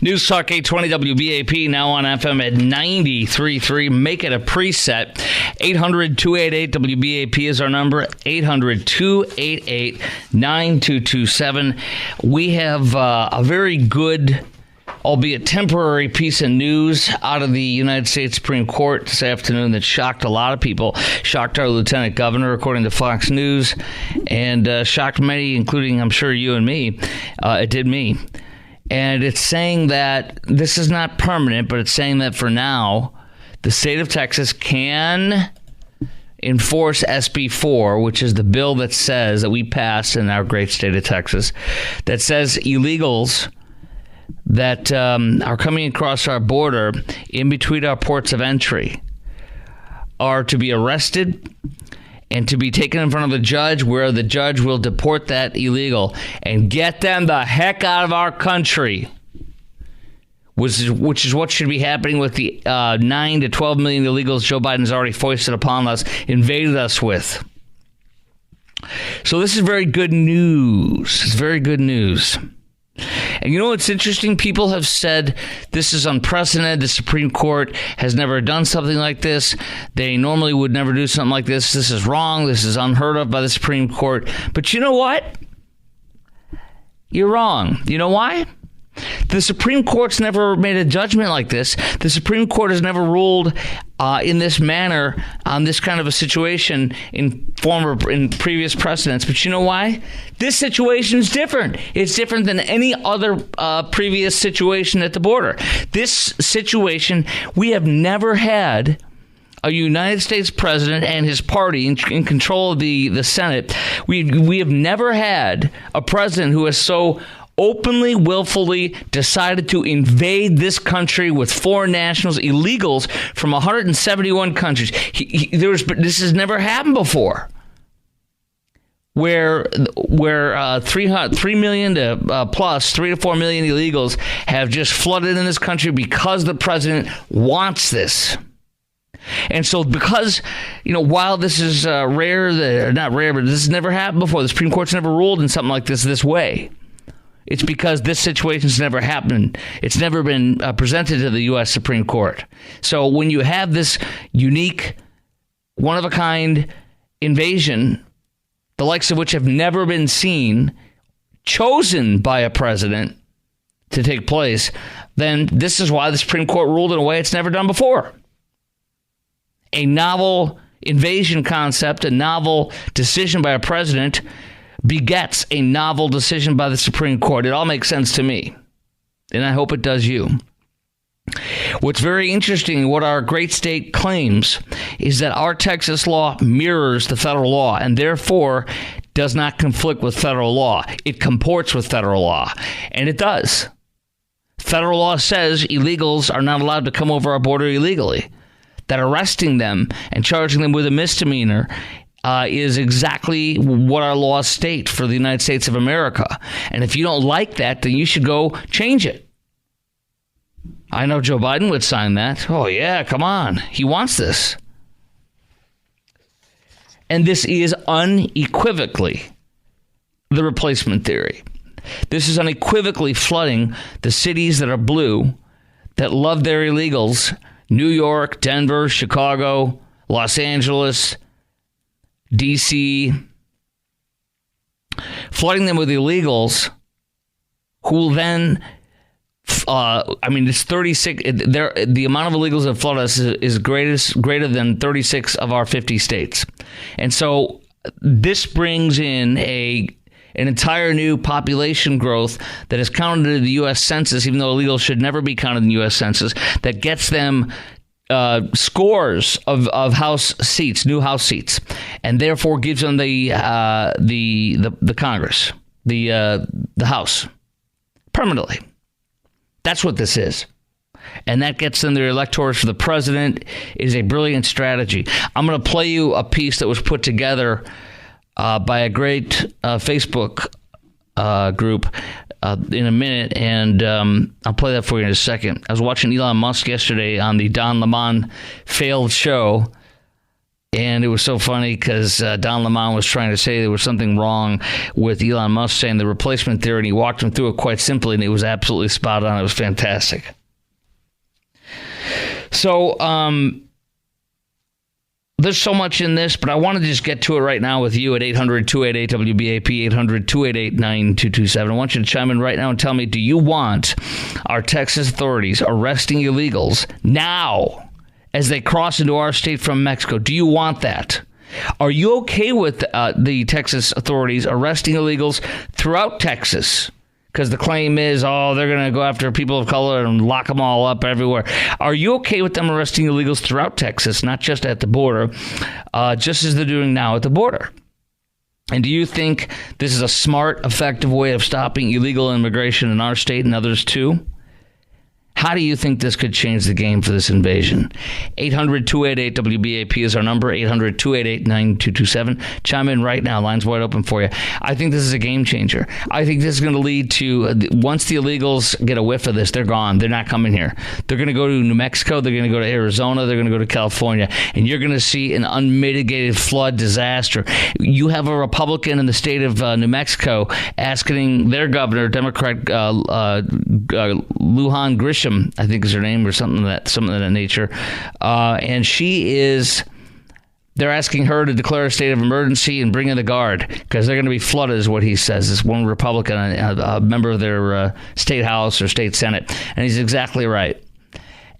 News Talk 820 WBAP, now on FM at 93.3. Make it a preset. 800-288-WBAP is our number. 800-288-9227. We have a very good, albeit temporary, piece of news out of the United States Supreme Court this afternoon that shocked a lot of people. Shocked our lieutenant governor, according to Fox News, and shocked many, including, I'm sure, you and me. It did me. And it's saying that this is not permanent, but it's saying that for now, the state of Texas can enforce SB4, which is the bill that says that we passed in our great state of Texas, that says illegals that are coming across our border in between our ports of entry are to be arrested and to be taken in front of a judge, where the judge will deport that illegal and get them the heck out of our country, which is what should be happening with the 9 to 12 million illegals Joe Biden's already foisted upon us, invaded us with. So this is very good news. It's very good news. And you know what's interesting? People have said this is unprecedented. The Supreme Court has never done something like this. They normally would never do something like this. This is wrong. This is unheard of by the Supreme Court. But you know what? You're wrong. You know why? The Supreme Court's never made a judgment like this. The Supreme Court has never ruled in this manner on this kind of a situation in previous precedents. But you know why? This situation is different. It's different than any other previous situation at the border. This situation, we have never had a United States president and his party in control of the Senate. We have never had a president who has so openly, willfully decided to invade this country with foreign nationals, illegals from 171 countries. This has never happened before, where 3 million to plus 3 to 4 million illegals have just flooded in this country because the president wants this. And so because, while this is not rare, but this has never happened before, the Supreme Court's never ruled in something like this way. It's because this situation's never happened. It's never been presented to the U.S. Supreme Court. So when you have this unique, one-of-a-kind invasion, the likes of which have never been seen, chosen by a president to take place, then this is why the Supreme Court ruled in a way it's never done before. A novel invasion concept, a novel decision by a president, begets a novel decision by the Supreme Court. It all makes sense to me, and I hope it does you. What's very interesting, what our great state claims, is that our Texas law mirrors the federal law and therefore does not conflict with federal law. It comports with federal law, and it does. Federal law says illegals are not allowed to come over our border illegally, that arresting them and charging them with a misdemeanor is exactly what our laws state for the United States of America. And if you don't like that, then you should go change it. I know Joe Biden would sign that. Oh, yeah, come on. He wants this. And this is unequivocally the replacement theory. This is unequivocally flooding the cities that are blue, that love their illegals: New York, Denver, Chicago, Los Angeles, D.C., flooding them with illegals who will then, it's 36, the amount of illegals that flood us is greater than 36 of our 50 states. And so this brings in an entire new population growth that is counted in the U.S. Census, even though illegals should never be counted in the U.S. Census, that gets them scores of House seats, new House seats, and therefore gives them the Congress, the House, permanently. That's what this is. And that gets them their electors for the president. It is a brilliant strategy. I'm going to play you a piece that was put together by a great Facebook group in a minute, and I'll play that for you in a second. I was watching Elon Musk yesterday on the Don Lemon failed show, And it was so funny because Don Lemon was trying to say there was something wrong with Elon Musk saying the replacement theory, and he walked him through it quite simply, and it was absolutely spot on. It was fantastic. So there's so much in this, but I want to just get to it right now with you at 800-288-WBAP, 800-288-9227. I want you to chime in right now and tell me, do you want our Texas authorities arresting illegals now as they cross into our state from Mexico? Do you want that? Are you okay with the Texas authorities arresting illegals throughout Texas? Because the claim is, they're going to go after people of color and lock them all up everywhere. Are you okay with them arresting illegals throughout Texas, not just at the border, just as they're doing now at the border? And do you think this is a smart, effective way of stopping illegal immigration in our state and others too? How do you think this could change the game for this invasion? 800-288-WBAP is our number, 800-288-9227. Chime in right now. Line's wide open for you. I think this is a game changer. I think this is going to lead to, once the illegals get a whiff of this, they're gone. They're not coming here. They're going to go to New Mexico. They're going to go to Arizona. They're going to go to California. And you're going to see an unmitigated flood disaster. You have a Republican in the state of New Mexico asking their governor, Democrat Lujan Grisham, I think is her name, or something of that nature. And they're asking her to declare a state of emergency and bring in the guard because they're going to be flooded, is what he says. This one Republican, a member of their state house or state senate. And he's exactly right.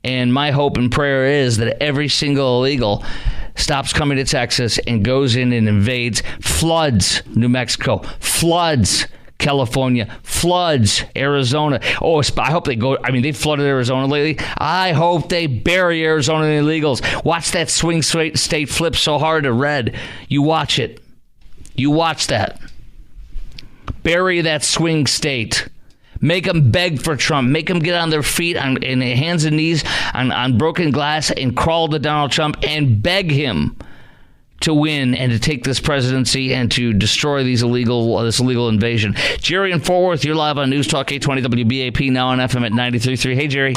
And my hope and prayer is that every single illegal stops coming to Texas and goes in and invades, floods New Mexico, floods California, floods Arizona. I hope they go. I mean, they flooded Arizona lately. I hope they bury Arizona illegals. Watch that swing state flip so hard to red. You watch it. You watch that. Bury that swing state. Make them beg for Trump. Make them get on their feet on hands and knees on broken glass and crawl to Donald Trump and beg him to win and to take this presidency and to destroy this illegal invasion. Jerry in Fort Worth, you're live on News Talk 820 WBAP, now on FM at 93.3. Hey, Jerry.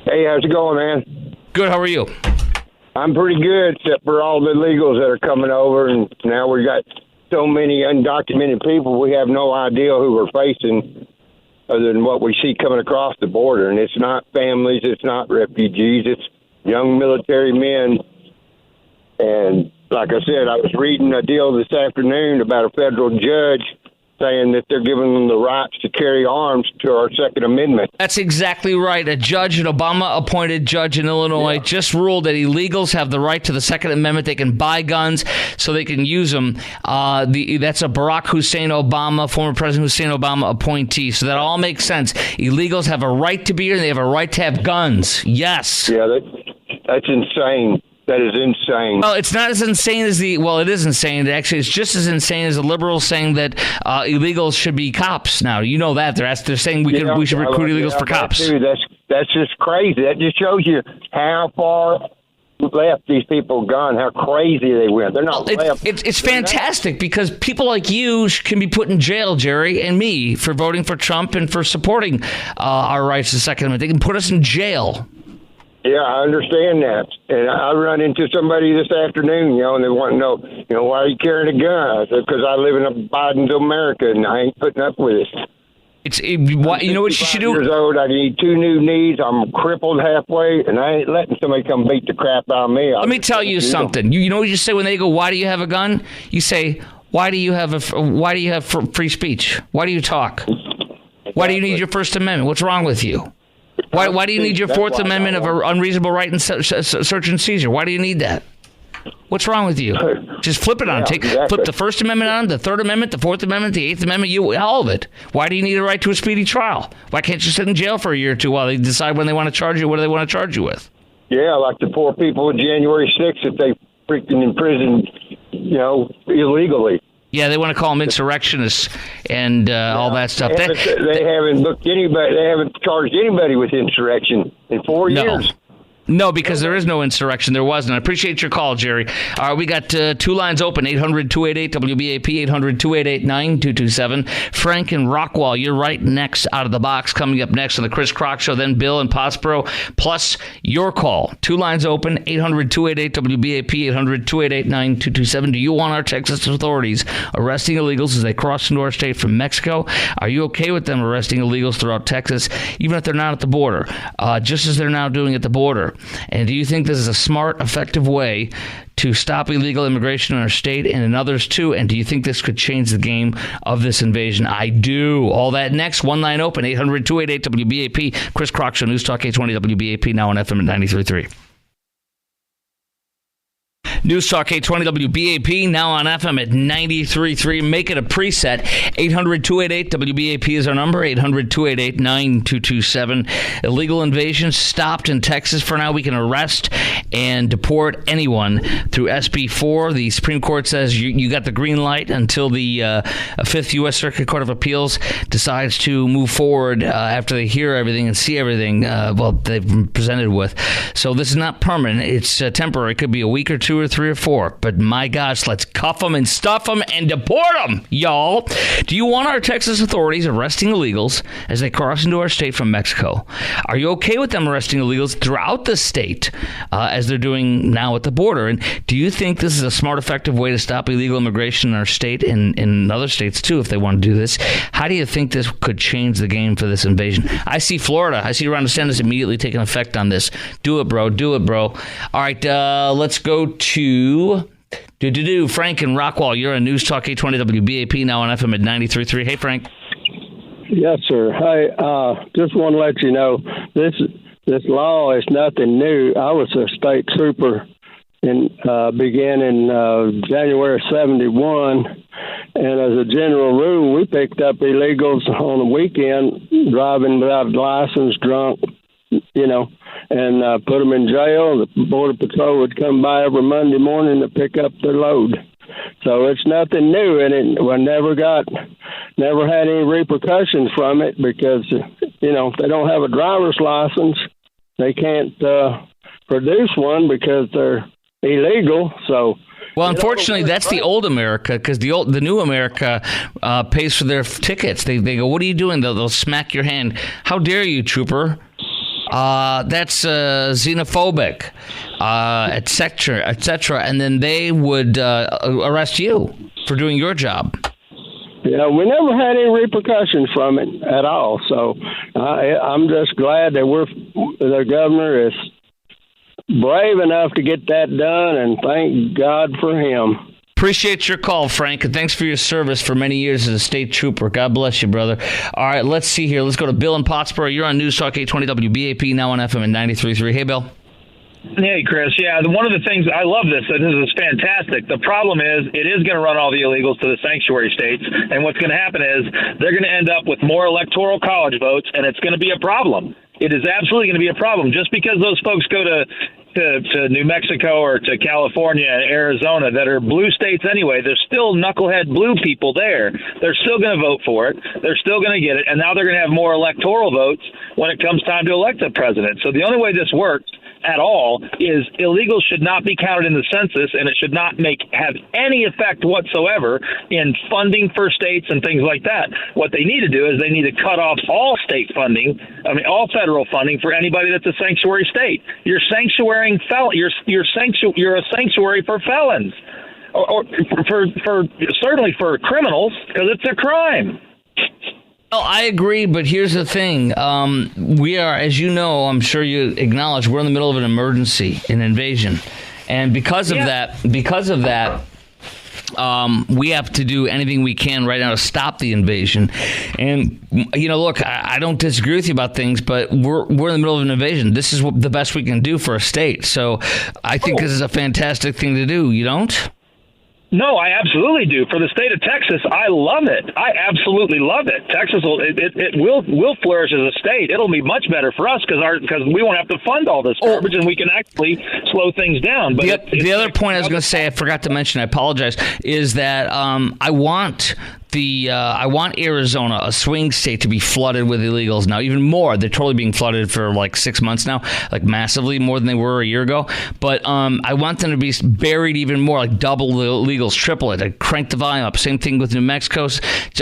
Hey, how's it going, man? Good. How are you? I'm pretty good, except for all the illegals that are coming over, and now we got so many undocumented people, we have no idea who we're facing other than what we see coming across the border. And it's not families, it's not refugees, it's young military men. And like I said, I was reading a deal this afternoon about a federal judge saying that they're giving them the rights to carry arms to our Second Amendment. That's exactly right. A judge, an Obama-appointed judge in Illinois, just ruled that illegals have the right to the Second Amendment. They can buy guns so they can use them. That's a Barack Hussein Obama, former President Hussein Obama appointee. So that all makes sense. Illegals have a right to be here, and they have a right to have guns. Yes. Yeah, that's insane. That is insane. Well, it's not as insane as it is insane. Actually, it's just as insane as the liberals saying that illegals should be cops. Now, you know that. They're saying we should recruit illegals for cops. That's just crazy. That just shows you how far left these people gone, how crazy they went. They're not left. It's fantastic because people like you can be put in jail, Jerry, and me, for voting for Trump and for supporting our rights to the Second Amendment. They can put us in jail. Yeah, I understand that. And I run into somebody this afternoon, and they want to know, why are you carrying a gun? I said, because I live in a Biden's America, and I ain't putting up with it. You know what you should do? years old, I need 2 new knees. I'm crippled halfway, and I ain't letting somebody come beat the crap out of me. Let me tell you something. You know what you say when they go, why do you have a gun? You say, why do you have free speech? Why do you talk? Why do you need your First Amendment? What's wrong with you? Why do you need your Fourth Amendment of an unreasonable right and search and seizure? Why do you need that? What's wrong with you? Just flip it on. Flip the First Amendment on, the Third Amendment, the Fourth Amendment, the Eighth Amendment, all of it. Why do you need a right to a speedy trial? Why can't you sit in jail for a year or two while they decide when they want to charge you? What do they want to charge you with? Yeah, like the poor people of January 6th that they freaking imprisoned, illegally. Yeah, they want to call them insurrectionists and all that stuff. They haven't booked anybody. They haven't charged anybody with insurrection in 4 years. No, because there is no insurrection. There wasn't. I appreciate your call, Jerry. All right, we got two lines open, 800-288-WBAP, 800-288-9227. Frank and Rockwall, you're right next out of the box. Coming up next on the Chris Crock Show, then Bill and Pottsboro, plus your call. Two lines open, 800-288-WBAP, 800-288-9227. Do you want our Texas authorities arresting illegals as they cross into our state from Mexico? Are you okay with them arresting illegals throughout Texas, even if they're not at the border, just as they're now doing at the border? And do you think this is a smart, effective way to stop illegal immigration in our state and in others too? And do you think this could change the game of this invasion? I do. All that next. One line open, 800-288-WBAP. Chris Crock Show, News Talk 820 WBAP, now on FM at 93.3. News Talk 820 WBAP, now on FM at 93.3. Make it a preset. 800-288-WBAP is our number, 800-288-9227. Illegal invasion stopped in Texas for now. We can arrest and deport anyone through SB4. The Supreme Court says you got the green light until the 5th U.S. Circuit Court of Appeals decides to move forward after they hear everything and see everything they've been presented with. So this is not permanent. It's temporary. It could be a week or two or 3 or 4, but my gosh, let's cuff them and stuff them and deport them, y'all. Do you want our Texas authorities arresting illegals as they cross into our state from Mexico? Are you okay with them arresting illegals throughout the state as they're doing now at the border? And do you think this is a smart, effective way to stop illegal immigration in our state and in other states too, if they want to do this? How do you think this could change the game for this invasion? I see Florida. I see Ron DeSantis immediately taking effect on this. Do it, bro. Do it, bro. All right, let's go to Frank and Rockwall. You're on News Talk 820 WBAP, now on FM at 93.3. Hey, Frank. Yes, sir. Hey, just want to let you know this law is nothing new. I was a state trooper and began in January of 71, and as a general rule, we picked up illegals on the weekend driving without a license, drunk, and put them in jail. The Border Patrol would come by every Monday morning to pick up their load. So it's nothing new, and we never had any repercussions from it because, if they don't have a driver's license, they can't produce one because they're illegal. So. Well, unfortunately, that's the old America, because the new America pays for their tickets. They go, "What are you doing?" They'll smack your hand. "How dare you, trooper? That's xenophobic," et cetera, and then they would arrest you for doing your job. Yeah, we never had any repercussions from it at all. So I'm just glad that the governor is brave enough to get that done, and thank God for him. Appreciate your call, Frank, and thanks for your service for many years as a state trooper. God bless you, brother. All right, let's see here. Let's go to Bill in Pottsboro. You're on News Talk 820 WBAP, now on FM at 93.3. Hey, Bill. Hey, Chris. Yeah, one of the things, I love this. This is fantastic. The problem is it is going to run all the illegals to the sanctuary states, and what's going to happen is they're going to end up with more electoral college votes, and it's going to be a problem. It is absolutely going to be a problem. Just because those folks go to New Mexico or to California and Arizona that are blue states anyway, there's still knucklehead blue people there. They're still going to vote for it. They're still going to get it. And now they're going to have more electoral votes when it comes time to elect a president. So the only way this works at all is illegals should not be counted in the census, and it should not have any effect whatsoever in funding for states and things like that. What they need to do is they need to cut off all state funding, all federal funding for anybody that's a sanctuary state. You're sanctuarying you're a sanctuary for felons, or for certainly for criminals, because it's a crime. Well, I agree, but here's the thing. We are, as you know, I'm sure you acknowledge, we're in the middle of an emergency, an invasion. And because of that, we have to do anything we can right now to stop the invasion. And, look, I don't disagree with you about things, but we're in the middle of an invasion. This is the best we can do for a state. So I think this is a fantastic thing to do. You don't? No, I absolutely do. For the state of Texas, I love it. I absolutely love it. Texas will flourish as a state. It'll be much better for us because we won't have to fund all this garbage, and we can actually slow things down. But the other point I was going to say, I forgot to mention, I apologize, is that I want I want Arizona, a swing state, to be flooded with illegals now, even more. They're totally being flooded for like 6 months now, like massively more than they were a year ago. But I want them to be buried even more, like double the illegals, triple it. I crank the volume up. Same thing with New Mexico.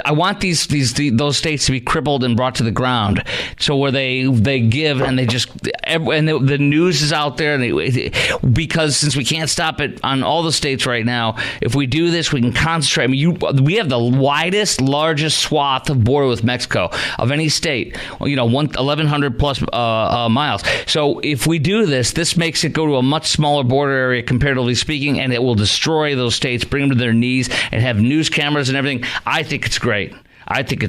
I want those states to be crippled and brought to the ground. So where they give and they just, and the news is out there, and because since we can't stop it on all the states right now, if we do this, we can concentrate. I mean, we have the widest, largest swath of border with Mexico of any state, 1,100 plus miles. So if we do this makes it go to a much smaller border area, comparatively speaking, and it will destroy those states, bring them to their knees, and have news cameras and everything. I think it's great. I think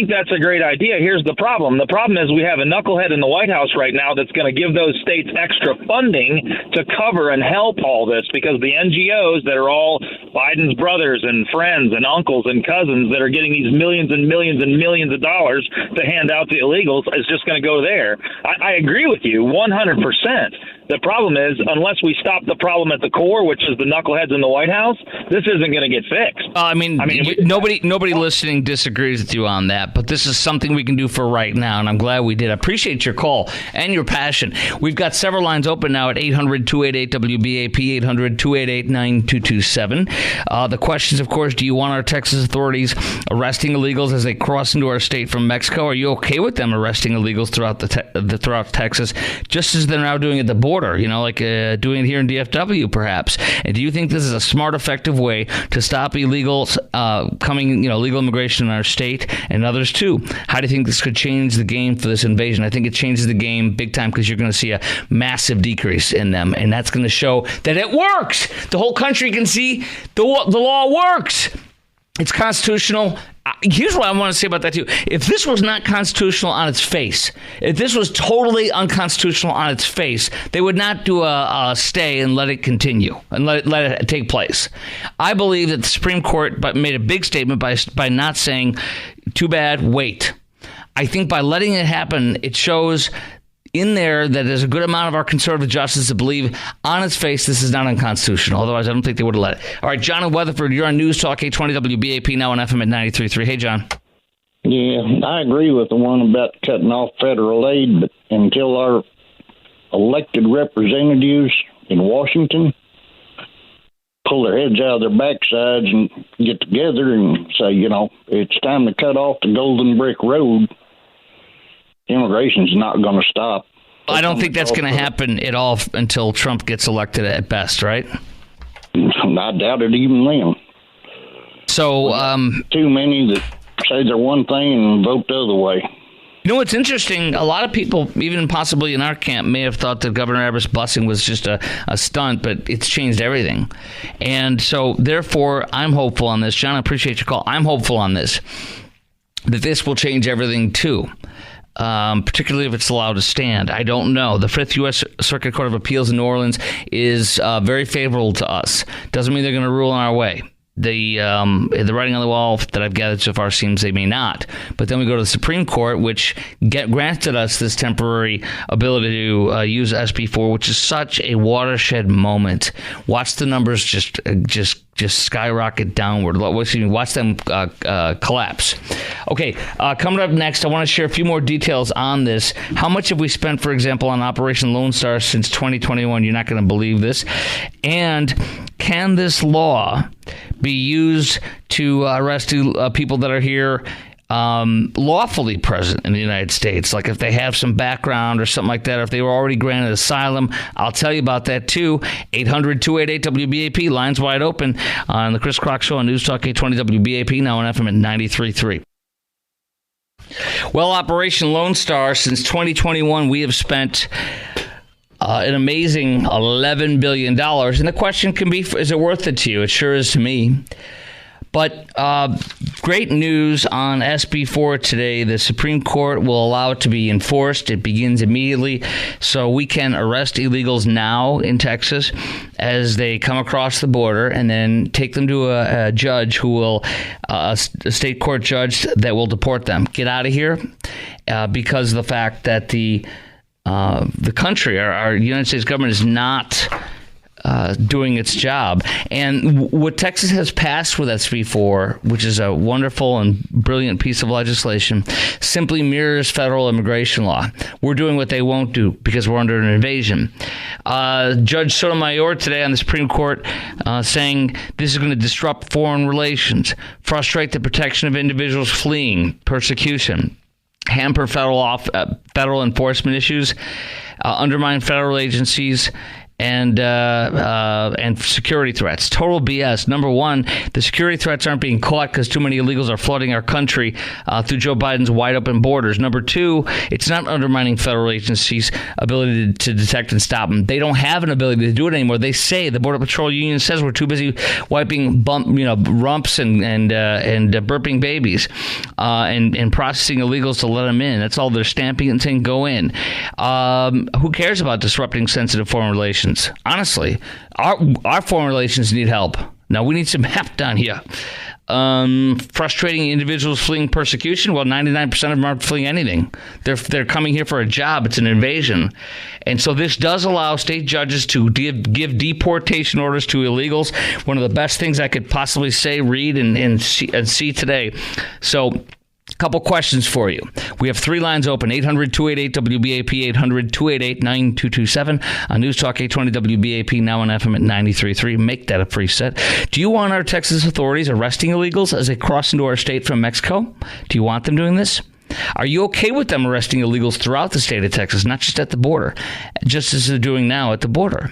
that's a great idea. Here's the problem. The problem is we have a knucklehead in the White House right now that's going to give those states extra funding to cover and help all this, because the NGOs that are all Biden's brothers and friends and uncles and cousins that are getting these millions and millions and millions of dollars to hand out to illegals is just going to go there. I agree with you 100%. The problem is, unless we stop the problem at the core, which is the knuckleheads in the White House, this isn't going to get fixed. Nobody listening disagrees with you on that, but this is something we can do for right now, and I'm glad we did. I appreciate your call and your passion. We've got several lines open now at 800-288-WBAP, 800-288-9227. The questions, of course, do you want our Texas authorities arresting illegals as they cross into our state from Mexico? Are you okay with them arresting illegals throughout Texas, just as they're now doing at the border? Like doing it here in DFW, perhaps. And do you think this is a smart, effective way to stop illegals coming, legal immigration in our state and others too? How do you think this could change the game for this invasion? I think it changes the game big time, because you're going to see a massive decrease in them, and that's going to show that it works. The whole country can see the law works. It's constitutional. Here's what I want to say about that, too. If this was not constitutional on its face, if this was totally unconstitutional on its face, they would not do a stay and let it continue and let it take place. I believe that the Supreme Court made a big statement by not saying, too bad, wait. I think by letting it happen, it shows in there that there's a good amount of our conservative justices to believe on its face this is not unconstitutional. Otherwise, I don't think they would have let it. All right, John in Weatherford, you're on News Talk 820 WBAP, now on FM at 93.3. Hey, John. Yeah, I agree with the one about cutting off federal aid, but until our elected representatives in Washington pull their heads out of their backsides and get together and say, it's time to cut off the Golden Brick Road, immigration's not going to stop. I don't think that's going to happen at all until Trump gets elected at best, right? I doubt it even then. So, too many that say they're one thing and vote the other way. It's interesting. A lot of people, even possibly in our camp, may have thought that Governor Abbott's busing was just a stunt, but it's changed everything. And so, therefore, I'm hopeful on this. John, I appreciate your call. I'm hopeful on this, that this will change everything, too. Particularly if it's allowed to stand. I don't know. The 5th U.S. Circuit Court of Appeals in New Orleans is very favorable to us. Doesn't mean they're going to rule in our way. The writing on the wall that I've gathered so far seems they may not. But then we go to the Supreme Court, which granted us this temporary ability to use SB4, which is such a watershed moment. Watch the numbers just skyrocket downward. Watch them collapse. Okay, coming up next, I want to share a few more details on this. How much have we spent, for example, on Operation Lone Star since 2021? You're not going to believe this. And can this law be used to arrest people that are here lawfully present in the United States, like if they have some background or something like that, or if they were already granted asylum? I'll tell you about that too. 800-288-WBAP, lines wide open on the Chris Crock Show on News Talk 820 WBAP, now on FM at 93.3. Well, Operation Lone Star, since 2021, we have spent an amazing $11 billion. And the question can be, is it worth it to you? It sure is to me. But great news on SB4 today. The Supreme Court will allow it to be enforced. It begins immediately. So we can arrest illegals now in Texas as they come across the border and then take them to a judge who will, a state court judge that will deport them. Get out of here because of the fact that the country, our United States government, is not doing its job. And what Texas has passed with SB4, which is a wonderful and brilliant piece of legislation, simply mirrors federal immigration law. We're doing what they won't do because we're under an invasion. Judge Sotomayor today on the Supreme Court saying this is going to disrupt foreign relations, frustrate the protection of individuals fleeing persecution, hamper federal enforcement issues, undermine federal agencies, and security threats. Total BS. Number one, the security threats aren't being caught because too many illegals are flooding our country through Joe Biden's wide open borders. Number two, it's not undermining federal agencies' ability to detect and stop them. They don't have an ability to do it anymore. They say, the Border Patrol Union says, we're too busy wiping rumps and burping babies and processing illegals to let them in. That's all they're stamping and saying, go in. Who cares about disrupting sensitive foreign relations? Honestly, our foreign relations need help. Now, we need some help down here. Frustrating individuals fleeing persecution. Well, 99% of them aren't fleeing anything. They're coming here for a job. It's an invasion. And so this does allow state judges to give deportation orders to illegals. One of the best things I could possibly say, read, and see today. So, a couple questions for you. We have 3 lines open, 800-288-WBAP, 800-288-9227, on News Talk 820 WBAP, now on FM at 93.3. Make that a free set. Do you want our Texas authorities arresting illegals as they cross into our state from Mexico? Do you want them doing this? Are you okay with them arresting illegals throughout the state of Texas, not just at the border, just as they're doing now at the border?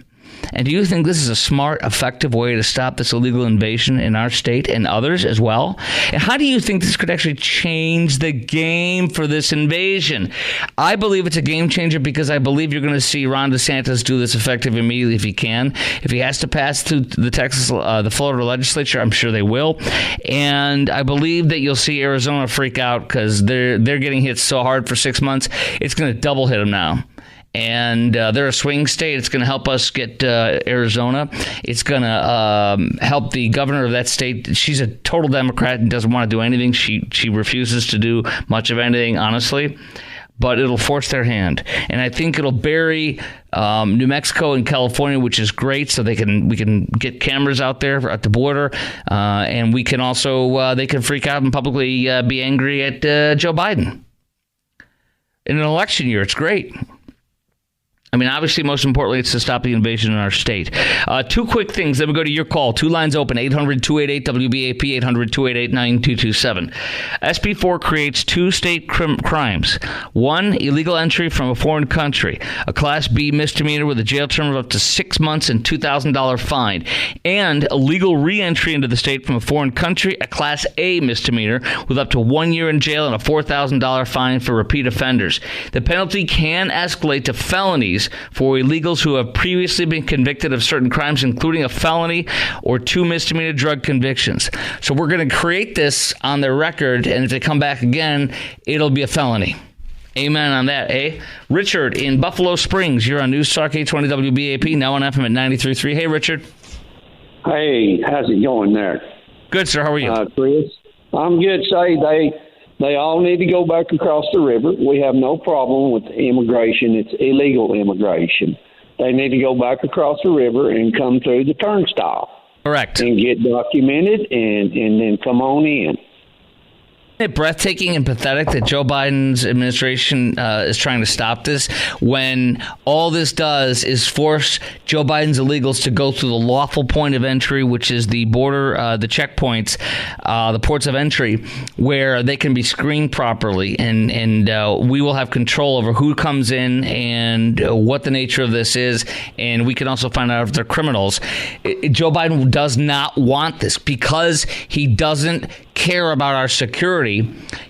And do you think this is a smart, effective way to stop this illegal invasion in our state and others as well? And how do you think this could actually change the game for this invasion? I believe it's a game changer because I believe you're going to see Ron DeSantis do this effective immediately if he can. If he has to pass through the Florida legislature, I'm sure they will. And I believe that you'll see Arizona freak out because they're getting hit so hard for 6 months. It's going to double hit them now. And they're a swing state. It's going to help us get Arizona. It's going to help the governor of that state. She's a total Democrat and doesn't want to do anything. She refuses to do much of anything, honestly. But it'll force their hand. And I think it'll bury New Mexico and California, which is great. So we can get cameras out there at the border. And we can also, they can freak out and publicly be angry at Joe Biden. In an election year, it's great. I mean, obviously, most importantly, it's to stop the invasion in our state. 2 quick things. Then we go to your call. 2 lines open, 800-288-WBAP, 800-288-9227. SB4 creates 2 state crimes. 1, illegal entry from a foreign country, a Class B misdemeanor with a jail term of up to 6 months and $2,000 fine. And illegal re-entry into the state from a foreign country, a Class A misdemeanor with up to 1 year in jail and a $4,000 fine for repeat offenders. The penalty can escalate to felonies for illegals who have previously been convicted of certain crimes, including a felony or 2 misdemeanor drug convictions. So we're going to create this on their record, and if they come back again, it'll be a felony. Amen on that, eh? Richard in Buffalo Springs, you're on News Talk 820 WBAP, now on FM at 93.3. Hey, Richard. Hey, how's it going there? Good, sir. How are you? Chris? I'm good. Say they all need to go back across the river. We have no problem with immigration. It's illegal immigration. They need to go back across the river and come through the turnstile. Correct. And get documented and then come on in. Isn't it breathtaking and pathetic that Joe Biden's administration is trying to stop this when all this does is force Joe Biden's illegals to go through the lawful point of entry, which is the border, the checkpoints, the ports of entry, where they can be screened properly, and we will have control over who comes in and what the nature of this is, and we can also find out if they're criminals. Joe Biden does not want this because he doesn't care about our security.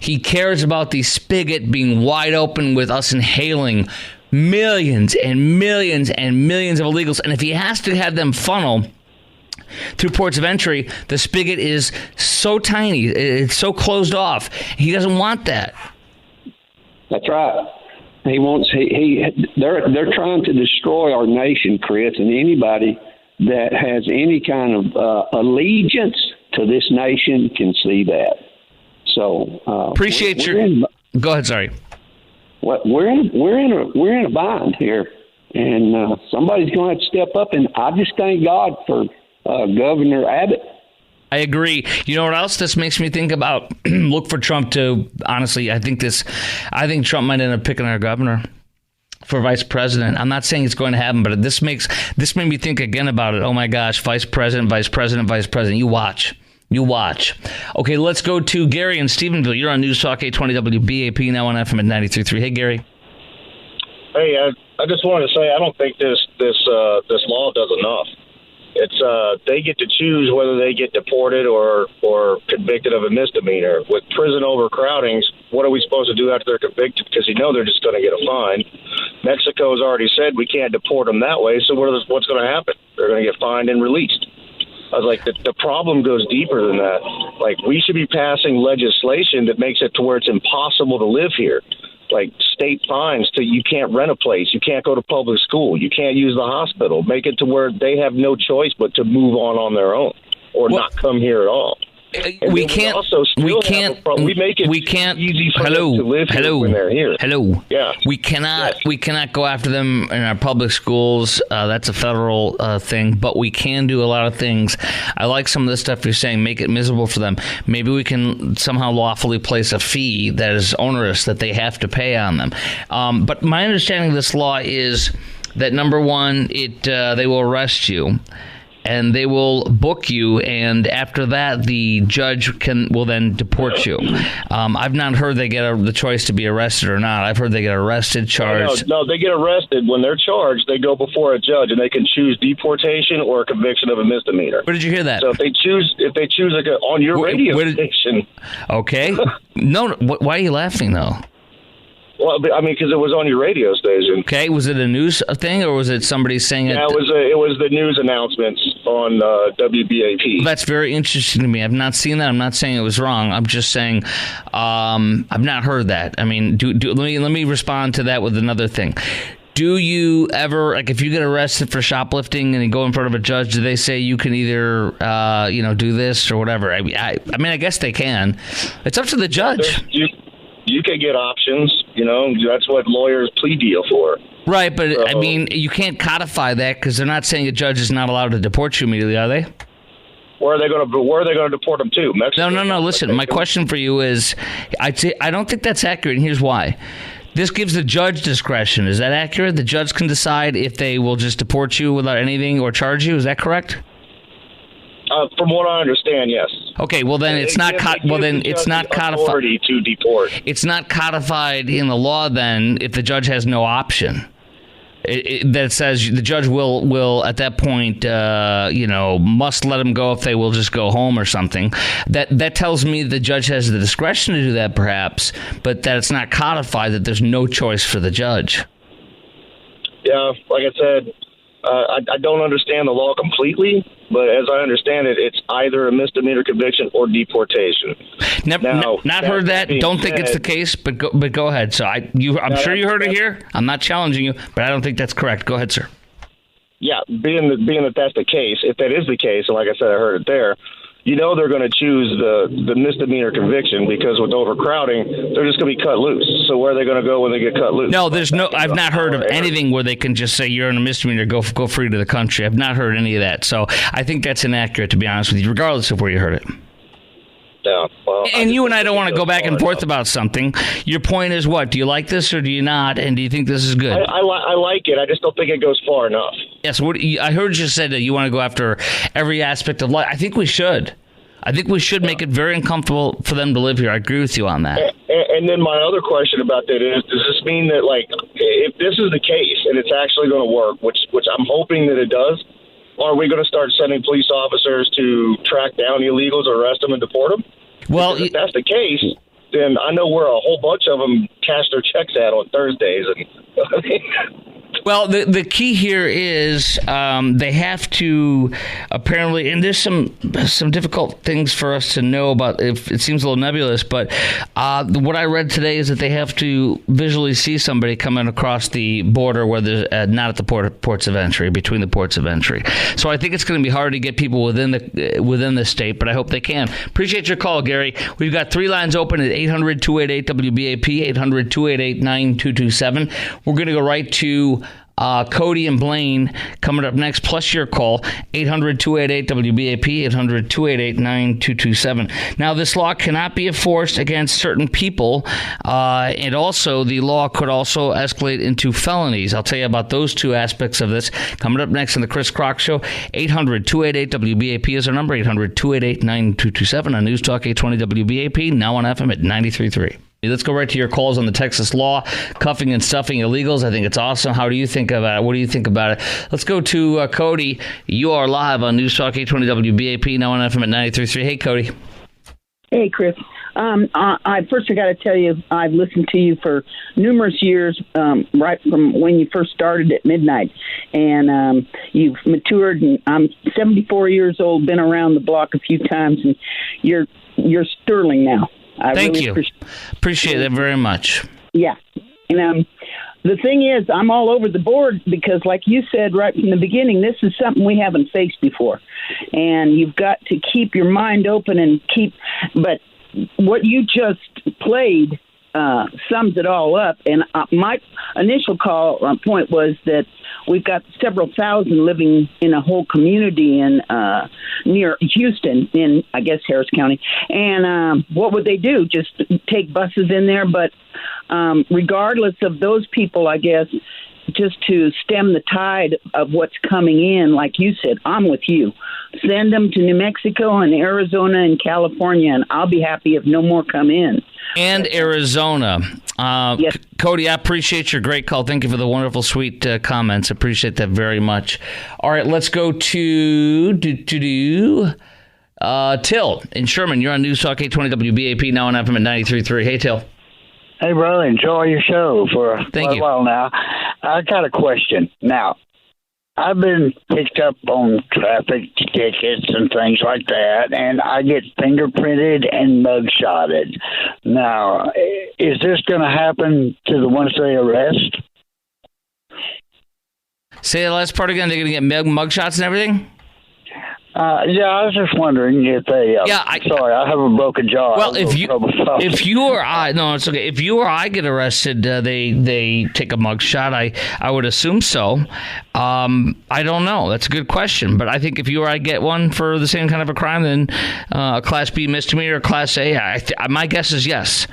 He cares about the spigot being wide open with us inhaling millions and millions and millions of illegals. And if he has to have them funnel through ports of entry, the spigot is so tiny, it's so closed off. He doesn't want that. That's right. They're trying to destroy our nation, Chris, and anybody that has any kind of allegiance to this nation can see that. So appreciate go ahead. Sorry. We're in a bind here. And somebody's going to have to step up, and I just thank God for Governor Abbott. I agree. You know what else this makes me think about? Look for Trump to, honestly, I think Trump might end up picking our governor for vice president. I'm not saying it's going to happen, but this made me think again about it. Oh my gosh, vice president. You watch. Okay, let's go to Gary in Stephenville. You're on News Talk 820 WBAP, now on FM at 93.3. Hey, Gary. Hey, I just wanted to say I don't think this law does enough. It's they get to choose whether they get deported or convicted of a misdemeanor. With prison overcrowdings, what are we supposed to do after they're convicted? Because they're just going to get a fine. Mexico's already said we can't deport them that way. So what's going to happen? They're going to get fined and released. I was like, the problem goes deeper than that. Like, we should be passing legislation that makes it to where it's impossible to live here. Like state fines to you can't rent a place, you can't go to public school, you can't use the hospital. Make it to where they have no choice but to move on their own or not come here at all. We can't easy for them to live here when they're here. Yeah. We cannot go after them in our public schools. That's a federal thing, but we can do a lot of things. I like some of the stuff you're saying. Make it miserable for them. Maybe we can somehow lawfully place a fee that is onerous that they have to pay on them. But my understanding of this law is that, number one, they will arrest you. And they will book you, and after that, the judge will then deport you. I've not heard they get the choice to be arrested or not. I've heard they get arrested, charged. No, they get arrested. When they're charged, they go before a judge, and they can choose deportation or a conviction of a misdemeanor. Where did you hear that? So if they choose like on your radio station. Okay. No, why are you laughing though? Well, I mean, because it was on your radio station. Okay, was it a news thing or was it somebody saying it? Yeah, it was the news announcements on WBAP. Well, that's very interesting to me. I've not seen that. I'm not saying it was wrong. I'm just saying I've not heard that. I mean, let me respond to that with another thing. Do you ever, like, if you get arrested for shoplifting and you go in front of a judge, do they say you can either, do this or whatever? I mean, I guess they can. It's up to the judge. You can get options. That's what lawyers plea deal for. Right, but I mean, you can't codify that because they're not saying a judge is not allowed to deport you immediately, are they? Where are they going to deport them to? Mexico? No. Listen, my question for you is, I don't think that's accurate, and here's why. This gives the judge discretion. Is that accurate? The judge can decide if they will just deport you without anything or charge you. Is that correct? From what I understand, yes. Okay, well then it's not codified. Authority to deport. It's not codified in the law then if the judge has no option. That says the judge will at that point must let them go if they will just go home or something. That tells me the judge has the discretion to do that perhaps, but that it's not codified, that there's no choice for the judge. Yeah, like I said, I don't understand the law completely, but as I understand it, it's either a misdemeanor conviction or deportation. Not heard that. Don't think it's the case, but go ahead. So I'm sure you heard it here. I'm not challenging you, but I don't think that's correct. Go ahead, sir. Yeah, being that that's the case, if that is the case, and like I said, I heard it there, they're going to choose the misdemeanor conviction because with overcrowding, they're just going to be cut loose. So where are they going to go when they get cut loose? No, I've not heard of anything where they can just say you're in a misdemeanor, go free to the country. I've not heard any of that. So I think that's inaccurate, to be honest with you, regardless of where you heard it. Yeah, well, and you and I don't want to go back and forth about something. Your point is what? Do you like this or do you not? And do you think this is good? I like it. I just don't think it goes far enough. Yes, I heard you said that you want to go after every aspect of life. I think we should. Make it very uncomfortable for them to live here. I agree with you on that. And then my other question about that is, does this mean that, like, if this is the case and it's actually going to work, which I'm hoping that it does, are we going to start sending police officers to track down illegals, arrest them, and deport them? Well, if that's the case, then I know where a whole bunch of them cash their checks at on Thursdays. Well, the key here is they have to apparently, and there's some difficult things for us to know about. If it seems a little nebulous, but what I read today is that they have to visually see somebody coming across the border, whether not at the ports of entry, between the ports of entry. So I think it's going to be hard to get people within the state, but I hope they can. Appreciate your call, Gary. We've got 3 lines open at 800-288-WBAP, 800-288-9227. We're going to go right to Cody and Blaine coming up next, plus your call, 800-288-WBAP, 800-288-9227. Now, this law cannot be enforced against certain people, and also the law could also escalate into felonies. I'll tell you about those two aspects of this coming up next on the Chris Crock Show. 800-288-WBAP is our number, 800-288-9227 on News Talk 820 WBAP, now on FM at 93.3. Let's go right to your calls on the Texas law, cuffing and stuffing illegals. I think it's awesome. How do you think about it? What do you think about it? Let's go to Cody. You are live on News Talk 820 WBAP, now on FM at 93.3. Hey, Cody. Hey, Chris. I got to tell you, I've listened to you for numerous years, right from when you first started at midnight, and you've matured. And I'm 74 years old, been around the block a few times, and you're sterling now. Thank you. Appreciate that very much. Yeah. And the thing is, I'm all over the board because, like you said right from the beginning, this is something we haven't faced before. And you've got to keep your mind open and but what you just played sums it all up. And my initial point was that we've got several thousand living in a whole community in near Houston, in, I guess, Harris County. And what would they do? Just take buses in there? But regardless of those people, I guess, just to stem the tide of what's coming in, like you said, I'm with you. Send them to New Mexico and Arizona and California, and I'll be happy if no more come in. And Arizona. Yes. Cody, I appreciate your great call. Thank you for the wonderful, sweet comments. Appreciate that very much. All right, let's go to Till in Sherman. You're on News Talk 820 WBAP, now on FM at 93.3. Hey, Till. Hey, brother, enjoy your show for a while now. I got a question. Now, I've been picked up on traffic tickets and things like that, and I get fingerprinted and mugshotted. Now, is this going to happen to the ones they arrest? Say the last part again. They're going to get mugshots and everything? Yeah, I was just wondering if they. Sorry, I have a broken jaw. Well, if you or I, no, it's okay. If you or I get arrested, they take a mugshot. I would assume so. I don't know. That's a good question. But I think if you or I get one for the same kind of a crime, then a Class B misdemeanor or Class A, my guess is yes.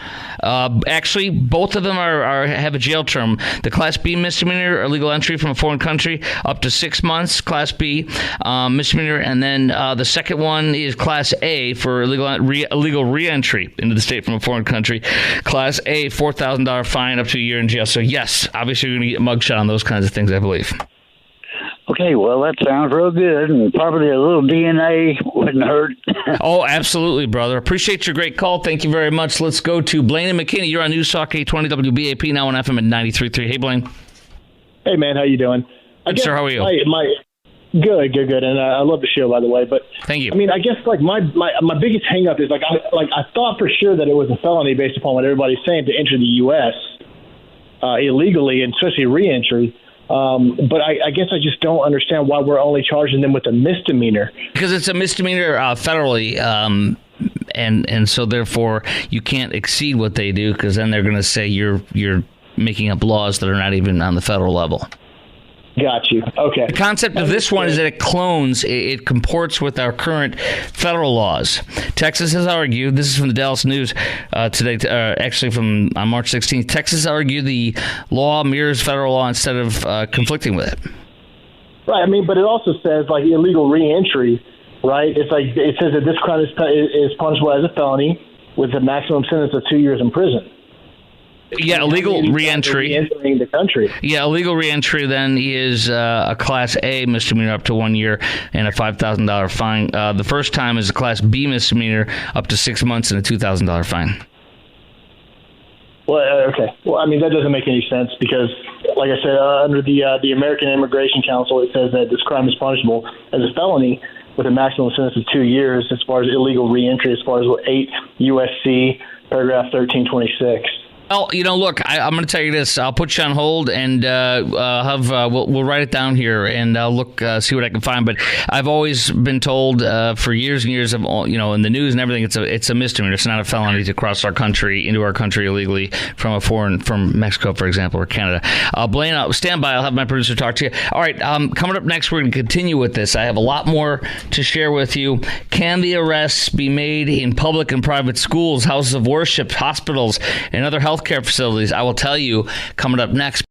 Actually, both of them have a jail term. The Class B misdemeanor, illegal entry from a foreign country, up to 6 months. Class B misdemeanor, and then the second one is Class A for illegal re-entry into the state from a foreign country. Class A, $4,000 fine, up to a year in jail. So yes, obviously you're going to get mugshot on those kinds of things, I believe. Okay, well, that sounds real good, and probably a little DNA wouldn't hurt. Oh, absolutely, brother. Appreciate your great call. Thank you very much. Let's go to Blaine and McKinney. You're on News Talk 820 WBAP, now on FM at 93.3. Hey, Blaine. Hey, man. How you doing? Good, sir. How are you? Good. And I love the show, by the way. But thank you. I mean, I guess like my biggest hang up is I thought for sure that it was a felony based upon what everybody's saying to enter the U.S. Illegally, and especially re-entry. But I guess I just don't understand why we're only charging them with a misdemeanor. Because it's a misdemeanor federally, and so therefore you can't exceed what they do, because then they're going to say you're making up laws that are not even on the federal level. Got you. Okay. The concept of this one is that it comports with our current federal laws. Texas has argued, this is from the Dallas News today, actually from on March 16th, Texas argued the law mirrors federal law instead of conflicting with it. Right. I mean, but it also says like illegal re-entry, right? It's like it says that this crime is punishable as a felony with a maximum sentence of 2 years in prison. Yeah, illegal re-entry. Re-entering the country. Yeah, illegal re-entry then is a Class A misdemeanor up to 1 year and a $5,000 fine. The first time is a Class B misdemeanor up to 6 months and a $2,000 fine. Well, okay. Well, I mean, that doesn't make any sense because, like I said, under the American Immigration Council, it says that this crime is punishable as a felony with a maximum sentence of 2 years as far as illegal re-entry, as far as 8 U.S.C. paragraph 1326. Well, look, I'm going to tell you this. I'll put you on hold and we'll write it down here, and I'll look, see what I can find. But I've always been told for years and years of, in the news and everything, it's a misdemeanor. It's not a felony to cross our country, into our country illegally from Mexico, for example, or Canada. Blaine, stand by. I'll have my producer talk to you. All right, coming up next, we're going to continue with this. I have a lot more to share with you. Can the arrests be made in public and private schools, houses of worship, hospitals, and other healthcare facilities? I will tell you coming up next.